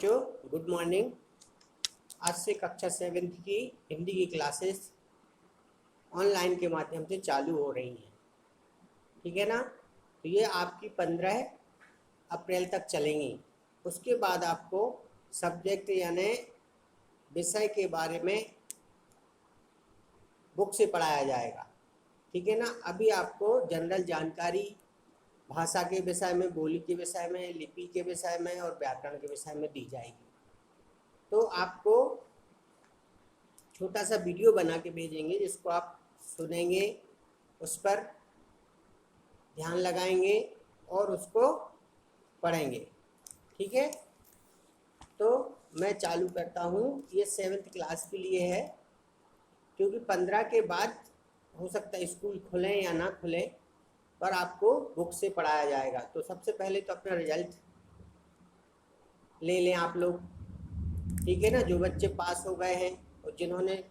बच्चों, good morning. आज से कक्षा 7th की हिंदी की क्लासेस ऑनलाइन के माध्यम से चालू हो रही हैं, ठीक है ना। तो ये आपकी 15 अप्रैल तक चलेंगी। उसके बाद आपको सब्जेक्ट यानी विषय के बारे में बुक से पढ़ाया जाएगा, ठीक है ना। अभी आपको जनरल जानकारी भाषा के विषय में, बोली के विषय में, लिपि के विषय में और व्याकरण के विषय में दी जाएगी। तो आपको छोटा सा वीडियो बना के भेजेंगे जिसको आप सुनेंगे, उस पर ध्यान लगाएंगे और उसको पढ़ेंगे, ठीक है। तो मैं चालू करता हूँ। ये 7th क्लास के लिए है, क्योंकि 15 के बाद हो सकता है स्कूल खुलें या ना खुलें, पर आपको बुक से पढ़ाया जाएगा। तो सबसे पहले तो अपना रिजल्ट ले लें आप लोग, ठीक है ना। जो बच्चे पास हो गए हैं और जिन्होंने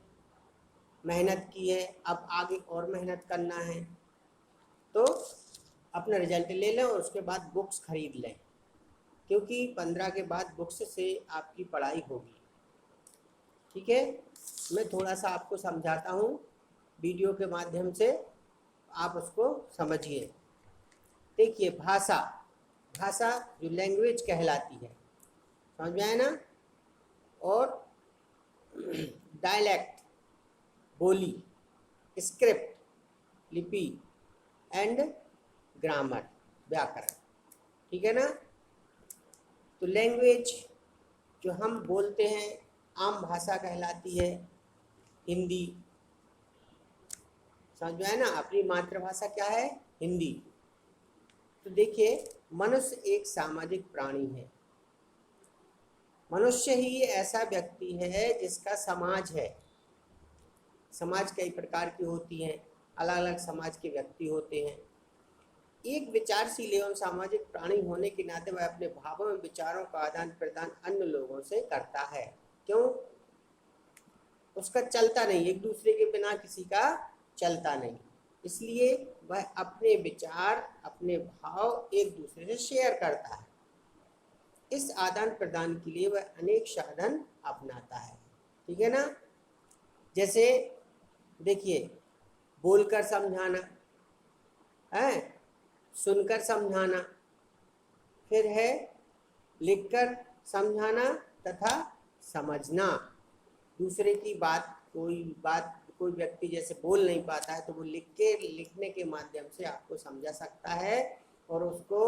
मेहनत की है, अब आगे और मेहनत करना है, तो अपना रिजल्ट ले लें और उसके बाद बुक्स खरीद लें, क्योंकि 15 के बाद बुक्स से आपकी पढ़ाई होगी, ठीक है। मैं थोड़ा सा आपको समझाता हूँ वीडियो के माध्यम से, आप उसको समझिए। देखिए, भाषा भाषा जो लैंग्वेज कहलाती है, समझ में आया ना। और डायलेक्ट बोली, स्क्रिप्ट लिपि एंड ग्रामर व्याकरण, ठीक है ना। तो लैंग्वेज जो हम बोलते हैं आम भाषा कहलाती है हिंदी, समझ में आया ना। अपनी मातृभाषा क्या है? हिंदी। तो देखिए, मनुष्य एक सामाजिक प्राणी है। मनुष्य ही ऐसा व्यक्ति है जिसका समाज है। समाज कई प्रकार की होती हैं, अलग अलग समाज के व्यक्ति होते हैं। एक विचारशील एवं सामाजिक प्राणी होने के नाते वह अपने भावों एवं विचारों का आदान प्रदान अन्य लोगों से करता है। क्यों? उसका चलता नहीं, एक दूसरे के बिना किसी का चलता नहीं, इसलिए वह अपने विचार, अपने भाव एक दूसरे से शेयर करता है। इस आदान प्रदान के लिए वह अनेक साधन अपनाता है, ठीक है ना। जैसे देखिए, बोलकर समझाना है, सुनकर समझाना, फिर है लिखकर समझाना तथा समझना। दूसरे की बात कोई व्यक्ति जैसे बोल नहीं पाता है तो वो लिखने के माध्यम से आपको समझा सकता है, और उसको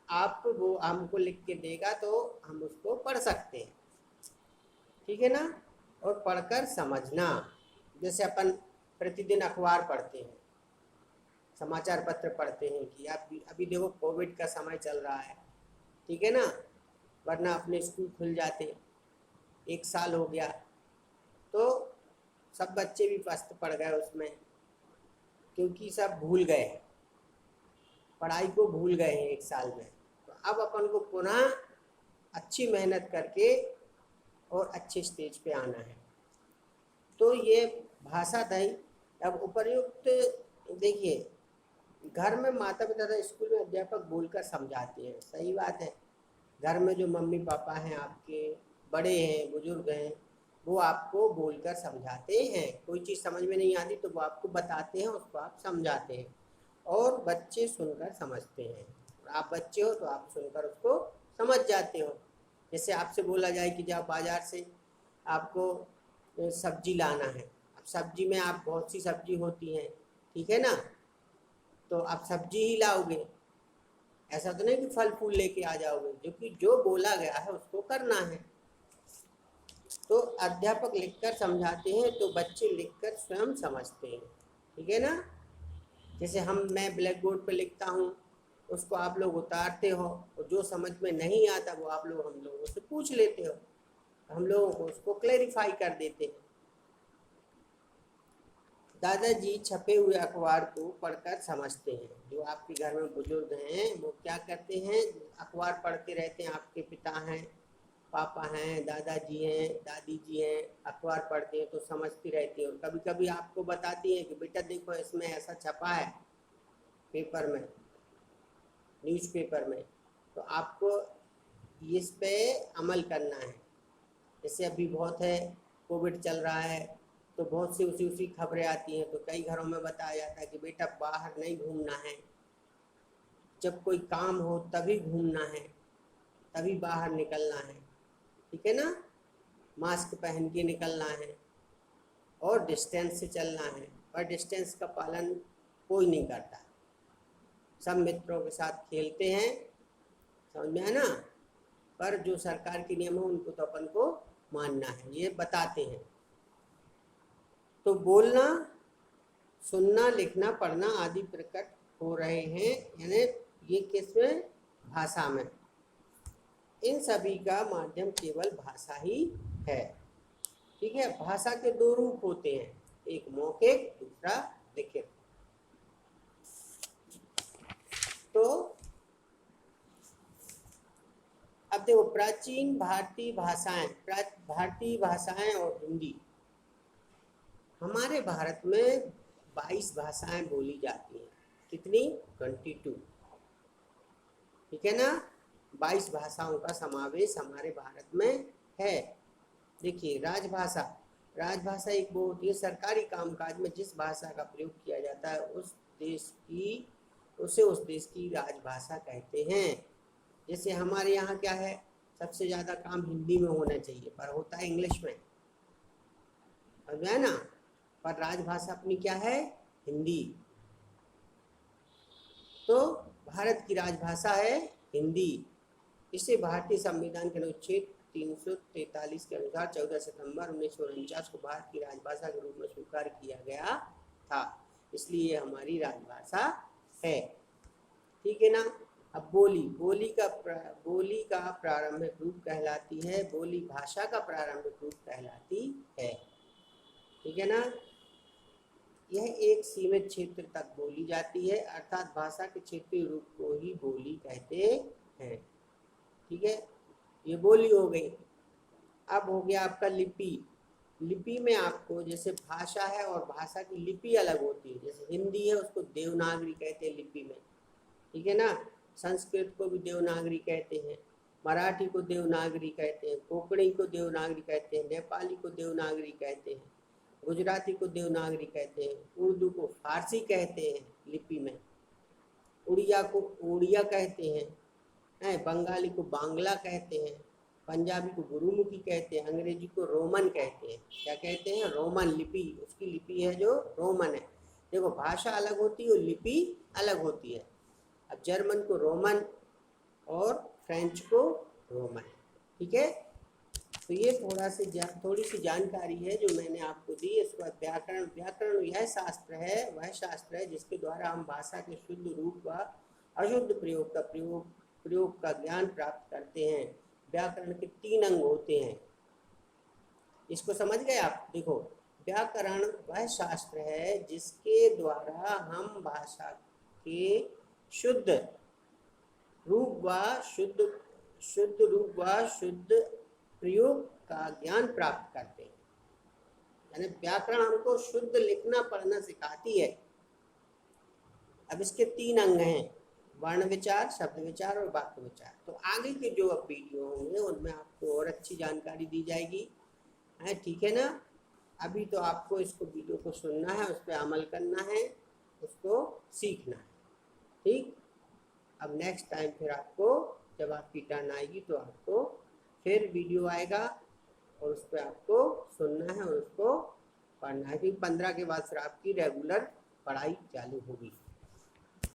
वो हमको लिख के देगा तो हम उसको पढ़ सकते हैं, ठीक है ना। और पढ़कर समझना, जैसे अपन प्रतिदिन अखबार पढ़ते हैं, समाचार पत्र पढ़ते हैं कि अभी देखो कोविड का समय चल रहा है, ठीक है ना। वरना अपने स्कूल खुल जाते, 1 साल हो गया तो सब बच्चे भी पस्त पड़ गए उसमें, क्योंकि सब भूल गए, पढ़ाई को भूल गए हैं 1 साल में। तो अब अपन को पुनः अच्छी मेहनत करके और अच्छे स्टेज पे आना है। तो ये भाषा थी। अब उपर्युक्त देखिए, घर में माता पिता तथा स्कूल में अध्यापक बोलकर समझाते हैं, सही बात है। घर में जो मम्मी पापा हैं, आपके बड़े हैं, बुजुर्ग हैं, वो आपको बोलकर समझाते हैं। कोई चीज़ समझ में नहीं आती तो वो आपको बताते हैं, उसको आप समझाते हैं, और बच्चे सुनकर समझते हैं। आप बच्चे हो तो आप सुनकर उसको समझ जाते हो। जैसे आपसे बोला जाए कि जाओ बाज़ार से आपको सब्जी लाना है। अब सब्जी में आप बहुत सी सब्जी होती हैं, ठीक है ना, तो आप सब्जी ही लाओगे, ऐसा तो नहीं कि फल फूल लेके आ जाओगे। जो बोला गया है उसको करना है। तो अध्यापक लिखकर समझाते हैं तो बच्चे लिखकर स्वयं समझते हैं, ठीक है ना। जैसे मैं ब्लैक बोर्ड पे लिखता हूँ, उसको आप लोग उतारते हो, और जो समझ में नहीं आता वो हम लोगों से पूछ लेते हो, हम लोगों को उसको क्लैरिफाई कर देते हैं। दादाजी छपे हुए अखबार को पढ़कर समझते हैं। जो आपके घर में बुजुर्ग हैं वो क्या करते हैं? अखबार पढ़ते रहते हैं। आपके पिता हैं, पापा हैं, दादाजी हैं, दादी जी हैं, अखबार पढ़ते हैं तो समझती रहती हैं। और कभी कभी आपको बताती हैं कि बेटा देखो इसमें ऐसा छपा है पेपर में, न्यूज़पेपर में, तो आपको इस पे अमल करना है। जैसे अभी बहुत है, कोविड चल रहा है, तो बहुत सी उसी खबरें आती हैं, तो कई घरों में बताया जाता है कि बेटा बाहर नहीं घूमना है, जब कोई काम हो तभी घूमना है, तभी बाहर निकलना है, ठीक है ना, मास्क पहन के निकलना है और डिस्टेंस से चलना है। पर डिस्टेंस का पालन कोई नहीं करता, सब मित्रों के साथ खेलते हैं, समझ में है ना, पर जो सरकार के नियम है उनको तो अपन को मानना है, ये बताते हैं। तो बोलना, सुनना, लिखना, पढ़ना आदि प्रकट हो रहे हैं, यानी ये किसमें, भाषा में। इन सभी का माध्यम केवल भाषा ही है, ठीक है। भाषा के दो रूप होते हैं, एक मौखिक, दूसरा लिखित। तो अब देखो, प्राचीन भारतीय भाषाएं और हिंदी। हमारे भारत में 22 भाषाएं बोली जाती हैं। कितनी? 22, ठीक है ना। 22 भाषाओं का समावेश हमारे भारत में है। देखिए, राजभाषा एक वो होती है, सरकारी कामकाज में जिस भाषा का प्रयोग किया जाता है उस देश की राजभाषा कहते हैं। जैसे हमारे यहाँ क्या है, सबसे ज़्यादा काम हिंदी में होना चाहिए, पर होता है इंग्लिश में, समझ में है ना। पर राजभाषा अपनी क्या है? हिंदी। तो भारत की राजभाषा है हिंदी। इसे भारतीय संविधान के अनुच्छेद 343 के अनुसार 14 सितंबर 1949 को भारत की राजभाषा के रूप में स्वीकार किया गया था, इसलिए हमारी राजभाषा है, ठीक है ना। अब बोली का प्रारंभिक रूप कहलाती है, बोली भाषा का प्रारंभिक रूप कहलाती है, ठीक है ना। यह एक सीमित क्षेत्र तक बोली जाती है, अर्थात भाषा के क्षेत्रीय रूप को ही बोली कहते हैं, ठीक है। ये बोली हो गई। अब हो गया आपका लिपि में आपको, जैसे भाषा है और भाषा की लिपि अलग होती है। जैसे हिंदी है, उसको देवनागरी कहते हैं लिपि में, ठीक है ना। संस्कृत को भी देवनागरी कहते हैं, मराठी को देवनागरी कहते हैं, कोंकणी को देवनागरी कहते हैं, नेपाली को देवनागरी कहते हैं, गुजराती को देवनागरी कहते हैं, उर्दू को फारसी कहते हैं लिपि में, उड़िया को ओड़िया कहते हैं, बंगाली को बांग्ला कहते हैं, पंजाबी को गुरुमुखी कहते हैं, अंग्रेजी को रोमन कहते हैं। क्या कहते हैं? रोमन लिपि, उसकी लिपि है जो रोमन है। देखो, भाषा अलग होती है और लिपि अलग होती है। अब जर्मन को रोमन और फ्रेंच को रोमन, ठीक है। तो ये थोड़ी सी जानकारी है जो मैंने आपको दी। इसके बाद व्याकरण वह शास्त्र है जिसके द्वारा हम भाषा के शुद्ध रूप व अशुद्ध प्रयोग का ज्ञान प्राप्त करते हैं। व्याकरण के 3 अंग होते हैं, इसको समझ गए आप। देखो, व्याकरण वह शास्त्र है जिसके द्वारा हम भाषा के शुद्ध रूप व शुद्ध प्रयोग का ज्ञान प्राप्त करते हैं। यानी व्याकरण हमको शुद्ध लिखना पढ़ना सिखाती है। अब इसके 3 अंग हैं, वर्ण विचार, शब्द विचार और वाक्य विचार। तो आगे के जो अब वीडियो होंगे उनमें आपको और अच्छी जानकारी दी जाएगी, है, ठीक है ना। अभी तो आपको इसको वीडियो को सुनना है, उस पर अमल करना है, उसको सीखना है, ठीक। अब नेक्स्ट टाइम फिर आपको जब आपकी टर्न आएगी तो आपको फिर वीडियो आएगा और उस पर आपको सुनना है और उसको पढ़ना है, क्योंकि 15 के बाद फिर आपकी रेगुलर पढ़ाई चालू होगी।